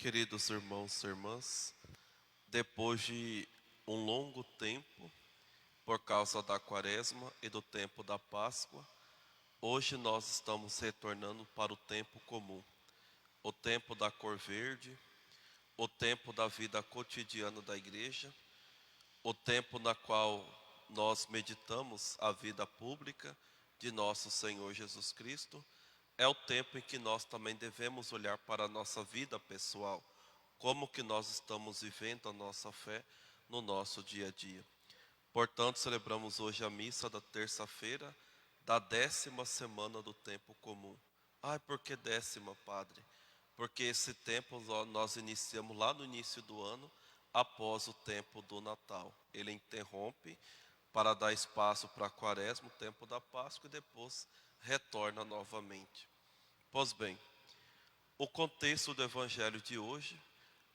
Queridos irmãos e irmãs, depois de um longo tempo, por causa da Quaresma e do tempo da Páscoa, hoje nós estamos retornando para o tempo comum, o tempo da cor verde, o tempo da vida cotidiana da igreja, o tempo na qual nós meditamos a vida pública de nosso Senhor Jesus Cristo. É o tempo em que nós também devemos olhar para a nossa vida pessoal, como que nós estamos vivendo a nossa fé no nosso dia a dia. Portanto, celebramos hoje a missa da terça-feira da 10ª semana do tempo comum. Ai, por que 10ª, padre? Porque esse tempo nós iniciamos lá no início do ano, após o tempo do Natal. Ele interrompe para dar espaço para a Quaresma, o tempo da Páscoa, e depois retorna novamente. Pois bem, o contexto do evangelho de hoje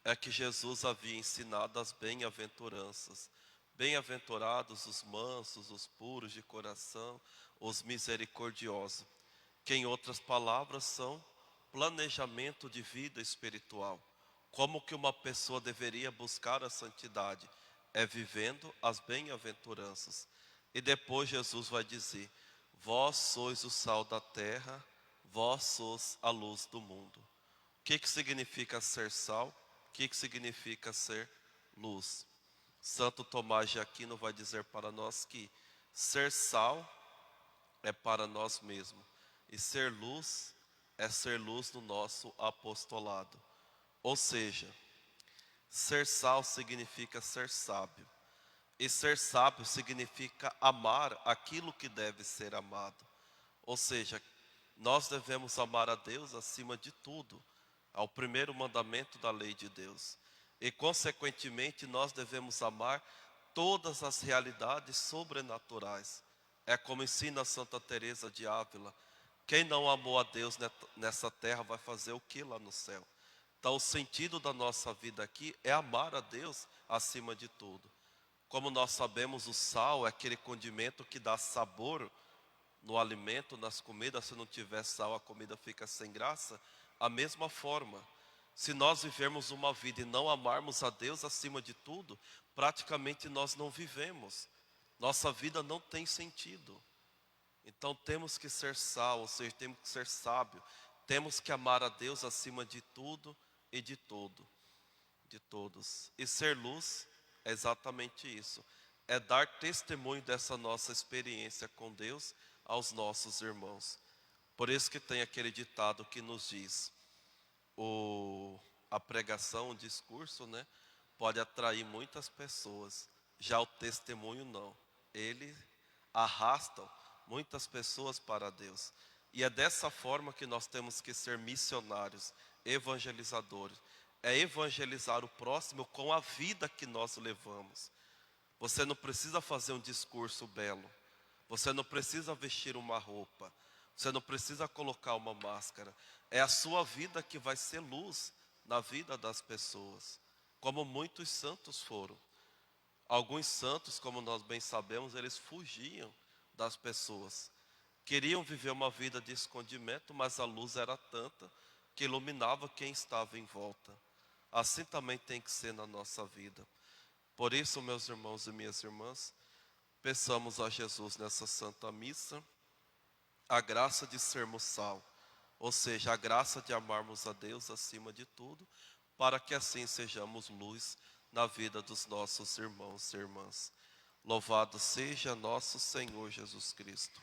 é que Jesus havia ensinado as bem-aventuranças. Bem-aventurados os mansos, os puros de coração, os misericordiosos, que em outras palavras são planejamento de vida espiritual. Como que uma pessoa deveria buscar a santidade? É vivendo as bem-aventuranças. E depois Jesus vai dizer: vós sois o sal da terra, vós sois a luz do mundo. O que significa ser sal? O que significa ser luz? Santo Tomás de Aquino vai dizer para nós que ser sal é para nós mesmos, e ser luz é ser luz no nosso apostolado. Ou seja, ser sal significa ser sábio, e ser sábio significa amar aquilo que deve ser amado. Ou seja, nós devemos amar a Deus acima de tudo, ao primeiro mandamento da lei de Deus. E consequentemente nós devemos amar todas as realidades sobrenaturais. É como ensina Santa Teresa de Ávila: quem não amou a Deus nessa terra vai fazer o que lá no céu? Então o sentido da nossa vida aqui é amar a Deus acima de tudo. Como nós sabemos, o sal é aquele condimento que dá sabor no alimento, nas comidas. Se não tiver sal, a comida fica sem graça. A mesma forma, se nós vivermos uma vida e não amarmos a Deus acima de tudo, praticamente nós não vivemos. Nossa vida não tem sentido. Então temos que ser sal, ou seja, temos que ser sábio. Temos que amar a Deus acima de tudo e de todo, de todos. E ser luz é exatamente isso. É dar testemunho dessa nossa experiência com Deus aos nossos irmãos. Por isso que tem aquele ditado que nos diz: a pregação, o discurso, né, pode atrair muitas pessoas, já o testemunho não. Ele arrasta muitas pessoas para Deus. E é dessa forma que nós temos que ser missionários, evangelizadores. É evangelizar o próximo com a vida que nós levamos. Você não precisa fazer um discurso belo. Você não precisa vestir uma roupa. Você não precisa colocar uma máscara. É a sua vida que vai ser luz na vida das pessoas, como muitos santos foram. Alguns santos, como nós bem sabemos, eles fugiam das pessoas. Queriam viver uma vida de escondimento, mas a luz era tanta que iluminava quem estava em volta. Assim também tem que ser na nossa vida. Por isso, meus irmãos e minhas irmãs, peçamos a Jesus nessa Santa Missa a graça de sermos sal, ou seja, a graça de amarmos a Deus acima de tudo, para que assim sejamos luz na vida dos nossos irmãos e irmãs. Louvado seja nosso Senhor Jesus Cristo.